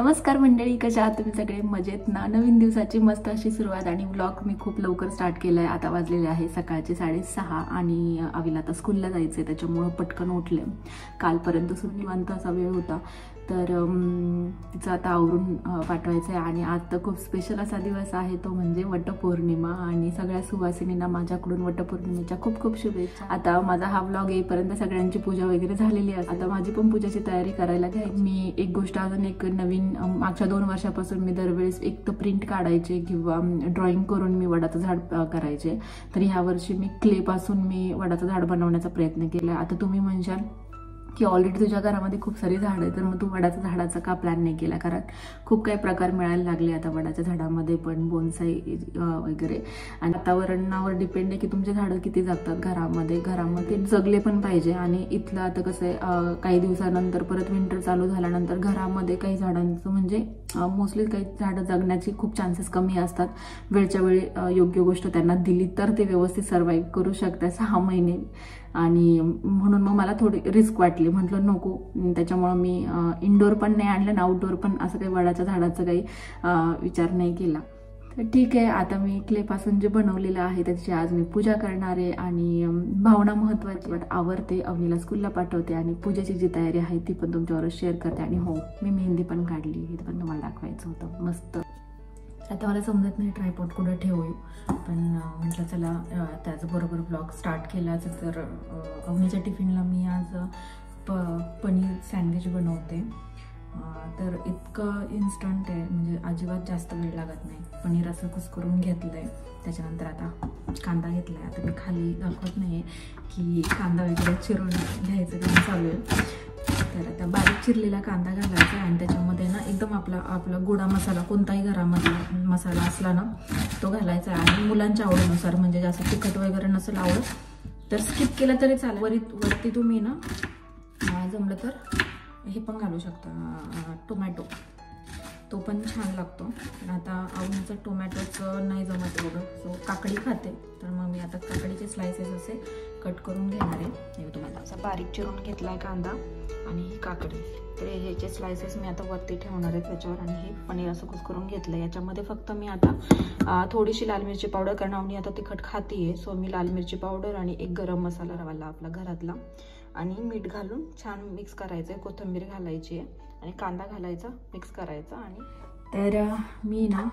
नमस्कार मंडळी, कशा आहात तुम्ही सगळे? मजेत ना? नवीन दिवसाची मस्त अशी सुरुवात आणि व्लॉग मी खूप लवकर स्टार्ट केलाय। आता वाजलेले आहे सकाळचे 6:30 आणि अविला आता स्कूलला जायचंय, त्याच्यामुळे पटकन उठले। कालपर्यंत सुरू निवांत असा वेळ होता, तर तिचं आता आवरून पाठवायचं आहे। आणि आज तर खूप स्पेशल असा दिवस आहे, तो म्हणजे वटपौर्णिमा। आणि सगळ्या सुवासिनींना माझ्याकडून वटपौर्णिमेच्या खूप खूप शुभेच्छा। आता माझा हा व्लॉग येईपर्यंत सगळ्यांची पूजा वगैरे झालेली आहे। आता माझी पण पूजाची तयारी करायला घ्यायची। मी एक गोष्ट अजून एक नवीन, मागच्या 2 वर्षापासून मी दरवेळेस एक तर प्रिंट काढायचे किंवा ड्रॉइंग करून मी वडाचं झाड करायचे, तर ह्या वर्षी मी क्ले पासून मी वडाचं झाड बनवण्याचा प्रयत्न केला। आता तुम्ही म्हणशाल की ऑलरेडी तुझ्या घरामध्ये खूप सारी झाडं आहेत, तर मग तू वडाच्या झाडाचा का प्लॅन नाही केला? कारण खूप काही प्रकार मिळायला लागले आता वडाच्या झाडामध्ये पण, बोनसाई वगैरे। आणि वातावरणावर डिपेंड आहे की तुमचे झाडं किती जगतात घरामध्ये जगले पण पाहिजे। आणि इथलं आता कसं आहे, काही दिवसानंतर परत विंटर चालू झाल्यानंतर घरामध्ये काही झाडांचं म्हणजे मोस्टली काही झाडं जगण्याची खूप चान्सेस कमी असतात। वेळच्या वेळी योग्य गोष्ट त्यांना दिली तर ते व्यवस्थित सर्व्हाइव्ह करू शकतात 6 महिने। आणि म्हणून मग मला थोडी रिस्क वाटली, म्हटलं नको। त्याच्यामुळे मी इनडोअर पण नाही आणलं आणि आउटडोअर पण असं काही वडाच्या झाडाचा काही विचार नाही केला। तर ठीक आहे, आता मी क्लेपासून जे बनवलेलं आहे त्याची आज मी पूजा करणार आहे। आणि भावना महत्त्वाची, बट आवरते, अवनीला स्कूलला पाठवते आणि पूजेची जी तयारी आहे ती पण तुमच्याबरोबर शेअर करते। आणि हो, मी मेहंदी पण काढली, हे पण तुम्हाला दाखवायचं होतं मस्त। आता मला समजत नाही ट्रायपॉड कुठं ठेवू, पण म्हटलं चला त्याचबरोबर ब्लॉग स्टार्ट केलाच। तर अवनीच्या टिफिनला मी आज पनीर सँडविच बनवते। तर इतकं इन्स्टंट आहे, म्हणजे अजिबात जास्त वेळ लागत नाही। पनीर असं कुस्करून घेतलंय, त्याच्यानंतर आता कांदा घेतलाय। आता मी खाली दाखवत नाहीये की कांदा वगैरे चिरून घ्यायचं काम चालू आहे। तर आता बारीक चिरलेला कांदा घालायचा आणि त्याच्यामध्ये ना एकदम आपला गोडा मसाला, कोणताही घरामध्ये मसाला असला ना तो घालायचा। आणि मुलांच्या आवडीनुसार, म्हणजे जास्त तिखट वगैरे नसेल आवडत तर स्किप केलं तरी चालेल। वरती तुम्ही ना जमलं तर हे पण घालू शकता, टोमॅटो, तो पण छान लागतो। पण आता आवडीचं टोमॅटोचं नाही जमत एवढं, सो काकडी खाते, तर मग मी आता काकडीचे स्लायसेस असे कट करून घेणार आहे। हे तुम्हाला असा बारीक चिरून घेतलाय कांदा आणि ही काकडी, तर ह्याचे स्लायसेस मी आता वरती ठेवणार आहे त्याच्यावर। आणि हे पनीर असं कुस्करून घेतलं। याच्यामध्ये फक्त मी आता थोडीशी लाल मिरची पावडर, कारण आवडी आता तिखट खातीये, सो मी लाल मिरची पावडर आणि एक गरम मसाला रवाला आपला घरातला आणि मीठ घालून छान मिक्स करायचं आहे। कोथिंबीर घालायची आहे आणि कांदा घालायचा, मिक्स करायचा। आणि तर मी ना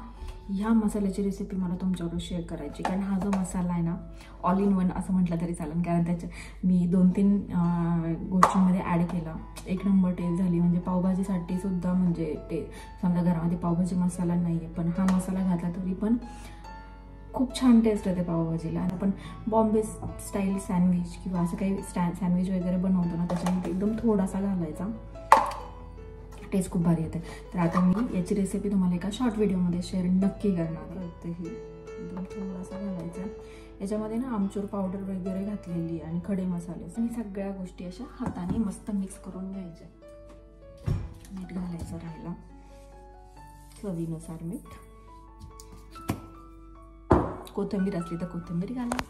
ह्या मसाल्याची रेसिपी मला तुमच्याबरोबर शेअर करायची, कारण हा जो मसाला आहे ना ऑल इन वन असं म्हटलं तरी चालेल, कारण त्याच्या मी 2-3 गोष्टींमध्ये ॲड केला, एक नंबर टेस्ट झाली। म्हणजे पावभाजीसाठी सुद्धा, म्हणजे समजा घरामध्ये पावभाजी मसाला नाही आहे, पण हा मसाला घातला तरी पण खूप छान टेस्ट येते पावभाजीला। आणि आपण बॉम्बे स्टाईल सँडविच किंवा असं काही सँडविच वगैरे बनवतो ना, त्याच्यामध्ये एकदम थोडासा घालायचा, टेस्ट खूप भारी येते। तर आता मी याची रेसिपी तुम्हाला एका शॉर्ट व्हिडिओमध्ये शेअर नक्की करणार आहे। हे एकदम थोडासा घालायचा, याच्यामध्ये ना आमचूर पावडर वगैरे घातलेली आणि खडे मसाले, आणि सगळ्या गोष्टी अशा हाताने मस्त मिक्स करून घ्यायच्या। मीठ घालायचं राहिला, चवीनुसार मीठ, कोथिंबीर असली तर कोथिंबीर घाला।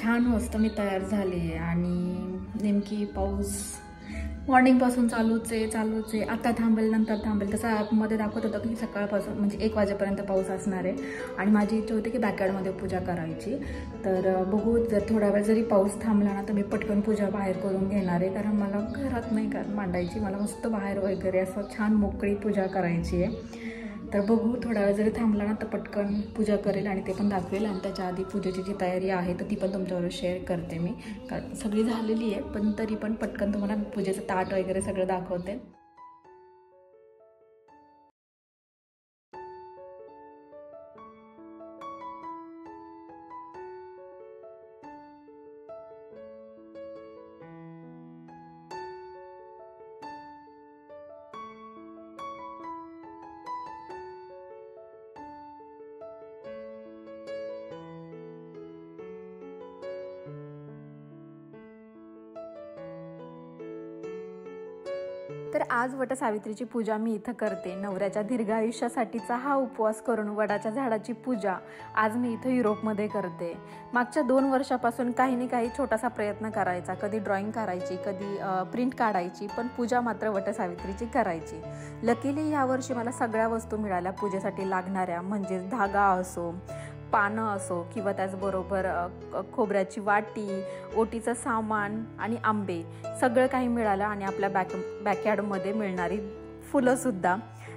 छान मस्त मी तयार झाली आहे आणि नेमकी पाऊस मॉर्निंगपासून चालूच आहे. आता थांबेल, नंतर थांबेल. तसं ॲपमध्ये दाखवत होतं की सकाळपासून म्हणजे 1 वाजेपर्यंत पाऊस असणार आहे. आणि माझी इच्छा होती की बॅकयार्डमध्ये पूजा करायची. तर बघू, जर थोडा वेळ जरी पाऊस थांबला ना तर मी पटकन पूजा बाहेर करून घेणार आहे, कारण मला घरात नाही मांडायची. मला मस्त बाहेर वगैरे असं छान मोकळी पूजा करायची आहे. तर बघू, थोडा वेळ जरी थांबला ना तर पटकन पूजा करेल आणि ते पण दाखवेल. आणि त्याच्या आधी पूजेची जी तयारी आहे तर ती पण तुमच्याबरोबर शेअर करते मी, कारण सगळी झालेली आहे, पण तरी पण पटकन तुम्हाला पूजेचं ताट वगैरे सगळं दाखवते. तर आज वटसावित्रीची पूजा मी इथं करते. नवऱ्याच्या दीर्घ आयुष्यासाठीचा हा उपवास करून वडाच्या झाडाची पूजा आज मी इथं युरोपमध्ये करते. मागच्या 2 वर्षापासून काही ना काही छोटासा प्रयत्न करायचा. कधी ड्रॉइंग करायची, कधी प्रिंट काढायची, पण पूजा मात्र वटसावित्रीची करायची. लकीली यावर्षी मला सगळ्या वस्तू मिळाल्या पूजेसाठी लागणाऱ्या, म्हणजेच धागा असो, पानं असो किंवा त्याचबरोबर खोबऱ्याची वाटी, ओटीचं सामान आणि आंबे सगळं काही मिळालं. आणि आपल्या बॅकयार्डमध्ये मिळणारी फुलंसुद्धा.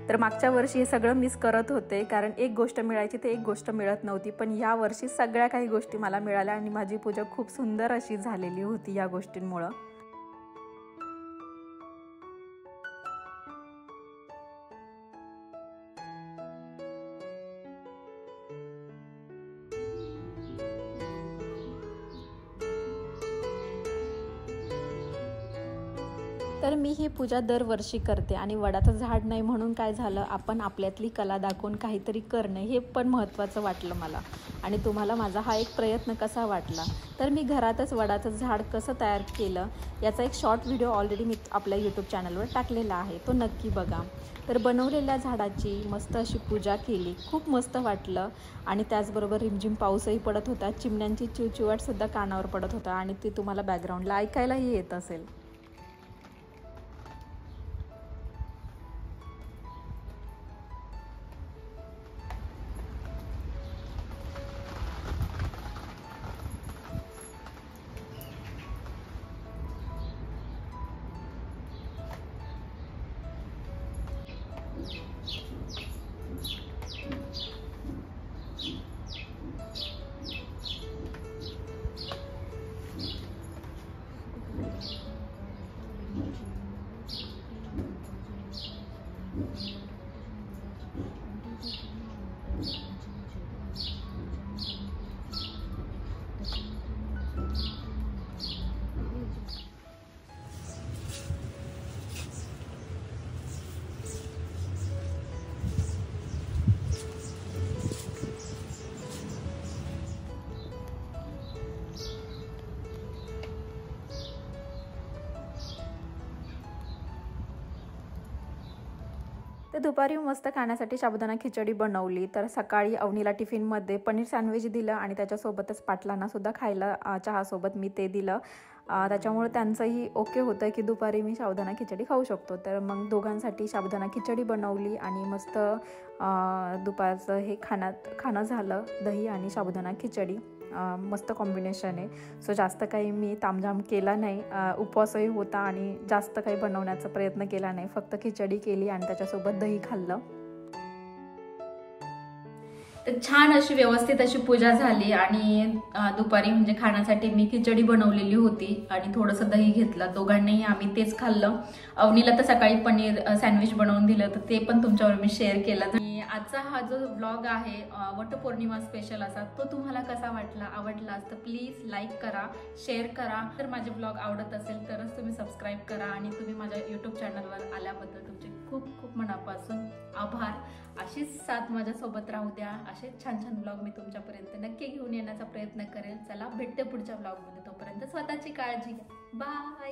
तर मागच्या वर्षी हे सगळं मिस करत होते, कारण एक गोष्ट मिळायची तर एक गोष्ट मिळत नव्हती. पण या वर्षी सगळ्या काही गोष्टी मला मिळाल्या आणि माझी पूजा खूप सुंदर अशी झालेली होती या गोष्टींमुळं. तर मी ही पूजा दरवर्षी करते आणि वडाचं झाड नाही म्हणून काय झालं, आपण आपल्यातली कला दाखवून काहीतरी करणं हे पण महत्त्वाचं वाटलं मला. आणि तुम्हाला माझा हा एक प्रयत्न कसा वाटला, तर मी घरातच वडाचं झाड कसं तयार केलं याचा एक शॉर्ट व्हिडिओ ऑलरेडी मी आपल्या यूट्यूब चॅनलवर टाकलेला आहे, तो नक्की बघा. तर बनवलेल्या झाडाची मस्त अशी पूजा केली, खूप मस्त वाटलं. आणि त्याचबरोबर रिमझिम पाऊसही पडत होता, चिमण्यांची चिवचिवाटसुद्धा कानावर पडत होता आणि ती तुम्हाला बॅकग्राऊंडला ऐकायलाही येत असेल. तर दुपारी मस्त खाण्यासाठी साबुदाणा खिचडी बनवली. तर सकाळी अवनीला टिफिनमध्ये पनीर सँडविच दिलं आणि त्याच्यासोबतच पाटलांनासुद्धा खायला चहासोबत मी ते दिलं. त्याच्यामुळे त्यांचंही ओके होतं की दुपारी मी साबुदाणा खिचडी खाऊ शकतो. तर मग दोघांसाठी साबुदाणा खिचडी बनवली आणि मस्त दुपारचं हे खाणं झालं. दही आणि साबुदाणा खिचडी मस्त कॉम्बिनेशन आहे. सो जास्त काही मी तामझाम केला नाही, उपवासही होता आणि जास्त काही बनवण्याचा प्रयत्न केला नाही. फक्त खिचडी केली आणि त्याच्यासोबत दही खाल्लं. तर छान अशी व्यवस्थित अशी पूजा झाली. आणि दुपारी म्हणजे खाण्यासाठी मी खिचडी बनवलेली होती आणि थोडंसं दही घेतलं. दोघांनाही आम्ही तेच खाल्लं. अवनीला तर सकाळी पनीर सँडविच बनवून दिलं, तर ते पण तुमच्यावर मी शेअर केलं. आणि आजचा हा जो व्लॉग आहे वटपौर्णिमा स्पेशल असा, तो तुम्हाला कसा वाटला? आवडला तर प्लीज लाईक करा, शेअर करा. तर माझे व्लॉग आवडत असेल तरच तुम्ही सबस्क्राईब करा. आणि तुम्ही माझ्या यूट्यूब चॅनलवर आल्याबद्दल तुमचे खूप खूप मनापासून आभार. अशीच साथ माझ्यासोबत राहू द्या. असेच छान छान व्लॉग मी तुमच्यापर्यंत नक्की घेऊन येण्याचा प्रयत्न करेल. चला भेटते पुढच्या व्लॉगमध्ये. तोपर्यंत स्वतःची काळजी घ्या. बाय.